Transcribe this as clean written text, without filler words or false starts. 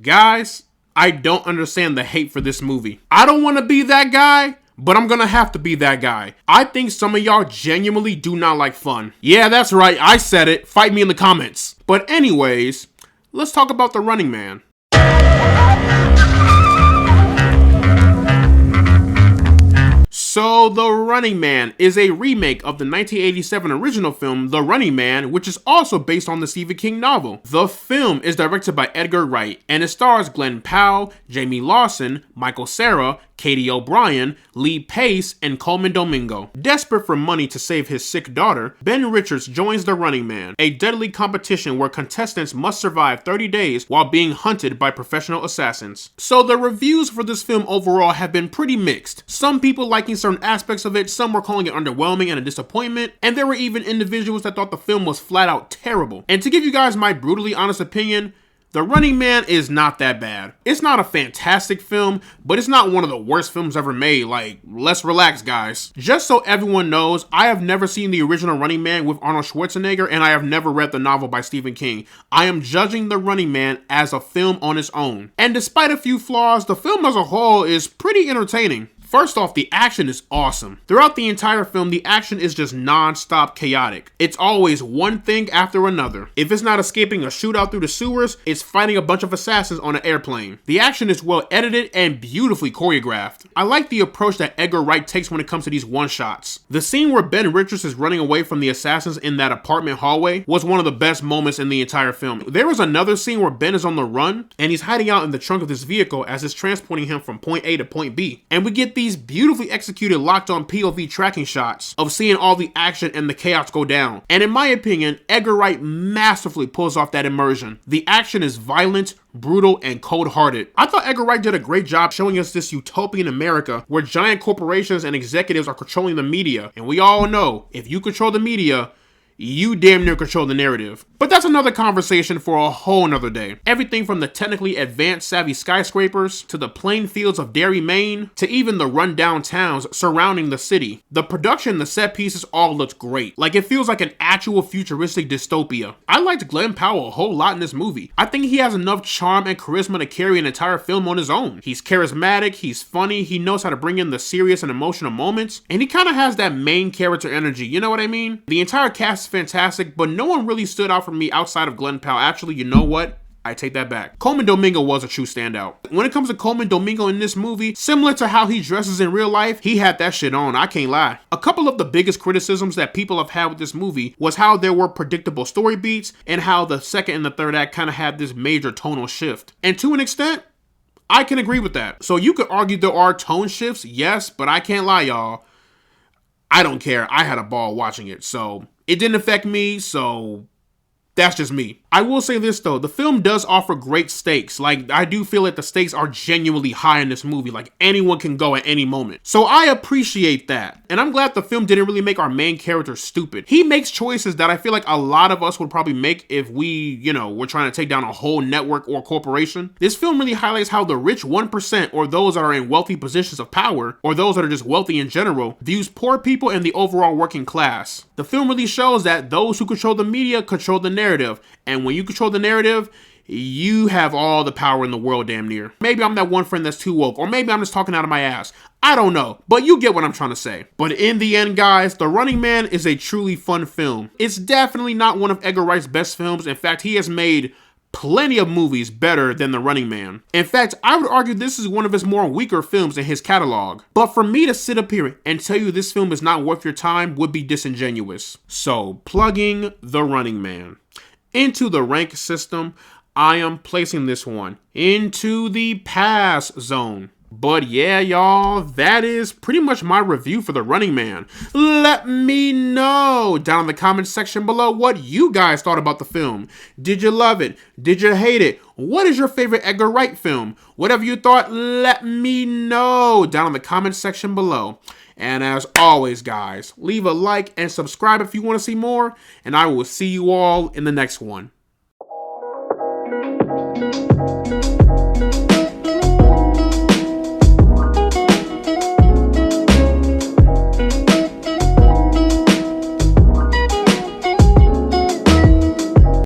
Guys, I don't understand the hate for this movie. I don't want to be that guy, but I'm gonna have to be that guy. I think some of y'all genuinely do not like fun. Yeah, that's right, I said it. Fight me in the comments. But anyways, let's talk about The Running Man. So, The Running Man is a remake of the 1987 original film, The Running Man, which is also based on the Stephen King novel. The film is directed by Edgar Wright, and it stars Glen Powell, Jamie Lawson, Michael Cera, Katie O'Brien, Lee Pace, and Coleman Domingo. Desperate for money to save his sick daughter, Ben Richards joins The Running Man, a deadly competition where contestants must survive 30 days while being hunted by professional assassins. So the reviews for this film overall have been pretty mixed. Some people liking certain aspects of it, some were calling it underwhelming and a disappointment, and there were even individuals that thought the film was flat out terrible. And to give you guys my brutally honest opinion, The Running Man is not that bad. It's not a fantastic film, but it's not one of the worst films ever made. Like, let's relax, guys. Just so everyone knows, I have never seen the original Running Man with Arnold Schwarzenegger, and I have never read the novel by Stephen King. I am judging The Running Man as a film on its own. And despite a few flaws, the film as a whole is pretty entertaining. First off, the action is awesome. Throughout the entire film, the action is just non-stop chaotic. It's always one thing after another. If it's not escaping a shootout through the sewers, it's fighting a bunch of assassins on an airplane. The action is well edited and beautifully choreographed. I like the approach that Edgar Wright takes when it comes to these one-shots. The scene where Ben Richards is running away from the assassins in that apartment hallway was one of the best moments in the entire film. There was another scene where Ben is on the run and he's hiding out in the trunk of this vehicle as it's transporting him from point A to point B. And we get these beautifully executed locked on POV tracking shots of seeing all the action and the chaos go down. And in my opinion, Edgar Wright masterfully pulls off that immersion. The action is violent, brutal, and cold-hearted. I thought Edgar Wright did a great job showing us this utopian America where giant corporations and executives are controlling the media. And we all know, if you control the media, you damn near control the narrative. But that's another conversation for a whole nother day. Everything from the technically advanced savvy skyscrapers, to the plain fields of Derry, Maine, to even the rundown towns surrounding the city. The production and the set pieces all looked great. Like, it feels like an actual futuristic dystopia. I liked Glen Powell a whole lot in this movie. I think he has enough charm and charisma to carry an entire film on his own. He's charismatic, he's funny, he knows how to bring in the serious and emotional moments, and he kind of has that main character energy, you know what I mean? The entire cast is fantastic, but no one really stood out for me outside of Glen Powell. Actually, you know what? I take that back. Coleman Domingo was a true standout. When it comes to Coleman Domingo in this movie, similar to how he dresses in real life, he had that shit on, I can't lie. A couple of the biggest criticisms that people have had with this movie was how there were predictable story beats and how the second and the third act kind of had this major tonal shift. And to an extent, I can agree with that. So you could argue there are tone shifts, yes, but I can't lie, y'all. I don't care. I had a ball watching it, so it didn't affect me, so that's just me. I will say this though, the film does offer great stakes. Like, I do feel that the stakes are genuinely high in this movie. Like, anyone can go at any moment. So I appreciate that. And I'm glad the film didn't really make our main character stupid. He makes choices that I feel like a lot of us would probably make if we, were trying to take down a whole network or corporation. This film really highlights how the rich 1%, or those that are in wealthy positions of power, or those that are just wealthy in general, views poor people and the overall working class. The film really shows that those who control the media control the narrative. And when you control the narrative, you have all the power in the world damn near. Maybe I'm that one friend that's too woke, or maybe I'm just talking out of my ass. I don't know, but you get what I'm trying to say. But in the end, guys, The Running Man is a truly fun film. It's definitely not one of Edgar Wright's best films. In fact, he has made plenty of movies better than The Running Man. In fact, I would argue this is one of his more weaker films in his catalog. But for me to sit up here and tell you this film is not worth your time would be disingenuous. So, plugging The Running Man. Into the rank system, I am placing this one into the pass zone. But yeah, y'all, that is pretty much my review for The Running Man. Let me know down in the comments section below what you guys thought about the film. Did you love it? Did you hate it? What is your favorite Edgar Wright film? Whatever you thought, let me know down in the comments section below. And as always, guys, leave a like and subscribe if you want to see more, and I will see you all in the next one.